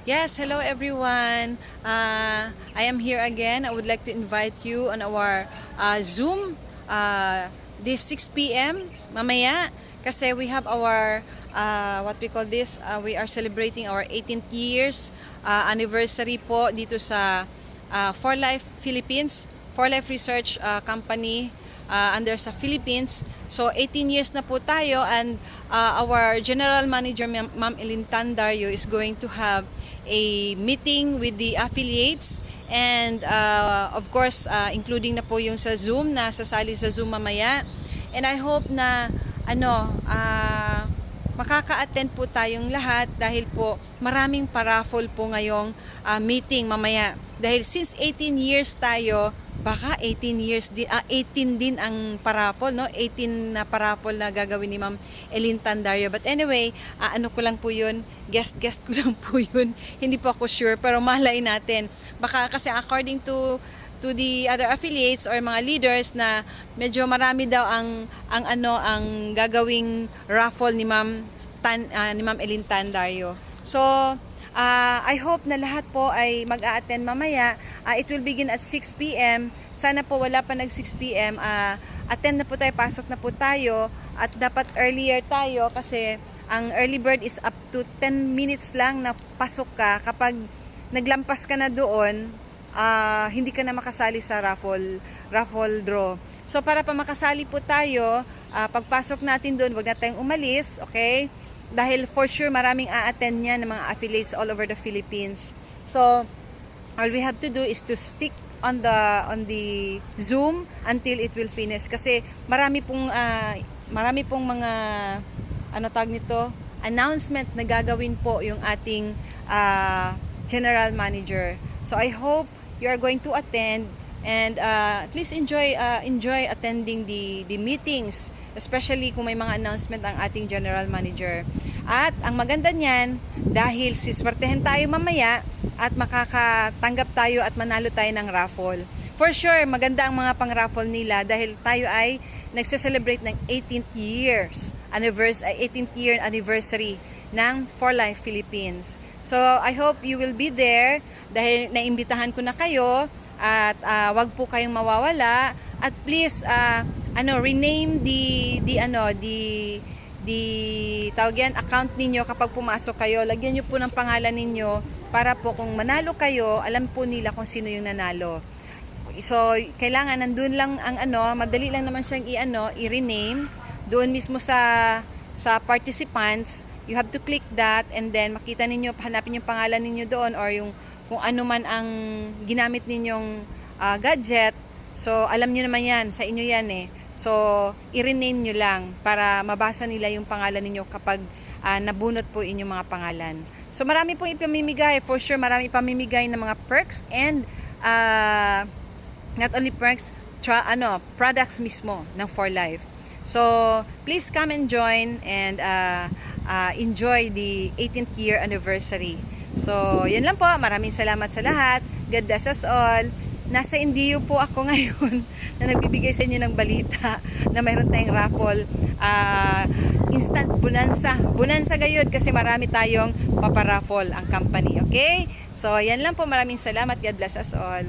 Yes, hello everyone. I am here again. I would like to invite you on our Zoom this 6 p.m. mamaya kasi we have our what we call this, we are celebrating our 18th years anniversary po dito sa For Life Philippines, For Life Research Company under sa Philippines. So 18 years na po tayo, and our General Manager Ma'am Elintan Dario is going to have a meeting with the affiliates, and of course including na po yung sa Zoom, na sasali sa Zoom mamaya. And I hope na makaka-attend po tayong lahat dahil po maraming paraffol po ngayong meeting mamaya. Dahil since 18 years tayo, baka 18 years din, 18 din ang paraffol, no? 18 na paraffol na gagawin ni Ma'am Elintan Dario. But anyway, ano ko lang po yun, guest ko lang po yun. Hindi po ako sure, pero malay natin. Baka kasi according to the other affiliates or mga leaders na medyo marami daw ang gagawing raffle ni Ma'am Elintan Dario. So I hope na lahat po ay mag-a-attend mamaya. It will begin at 6 p.m. Sana po wala pa nag 6 p.m. Attend na po tayo, pasok na po tayo, at dapat earlier tayo kasi ang early bird is up to 10 minutes lang na pasok ka. Kapag naglampas ka na doon, hindi ka na makasali sa raffle draw. So para pa makasali po tayo, pagpasok natin doon, wag na tayong umalis, okay? Dahil for sure maraming a-attend niya ng mga affiliates all over the Philippines. So all we have to do is to stick on the Zoom until it will finish, kasi marami pong mga tag nito, announcement na gagawin po yung ating general manager. So I hope you are going to attend, and please enjoy attending the meetings, especially kung may mga announcement ang ating general manager. At ang maganda niyan, dahil siswertehin tayo mamaya at makakatanggap tayo at manalo tayo ng raffle. For sure, maganda ang mga pang-raffle nila dahil tayo ay nagse-celebrate ng 18th year anniversary ng For Life Philippines. So I hope you will be there dahil naimbitahan ko na kayo, at wag po kayong mawawala, at please rename the tawag yan, account ninyo kapag pumasok kayo. Lagyan niyo po ng pangalan ninyo para po kung manalo kayo, alam po nila kung sino yung nanalo. So kailangan nandun lang ang madali lang naman siyang i-rename doon mismo sa participants. You have to click that, and then makita ninyo, hanapin yung pangalan ninyo doon, or yung kung ano man ang ginamit ninyong gadget. So alam niyo naman yan, sa inyo yan eh. So i-rename nyo lang para mabasa nila yung pangalan ninyo kapag nabunot po inyong mga pangalan. So marami pong ipamimigay, for sure marami ipamimigay ng mga perks, and not only perks, products mismo ng For Life. So please come and join and enjoy the 18th year anniversary. So yun lang po, maraming salamat sa lahat. God bless us all. Nasa Indio po ako ngayon na nagbibigay sa inyo ng balita na mayroon tayong raffle, instant bonanza gayud, kasi marami tayong paparaffle ang company, okay? So yan lang po, maraming salamat. God bless us all.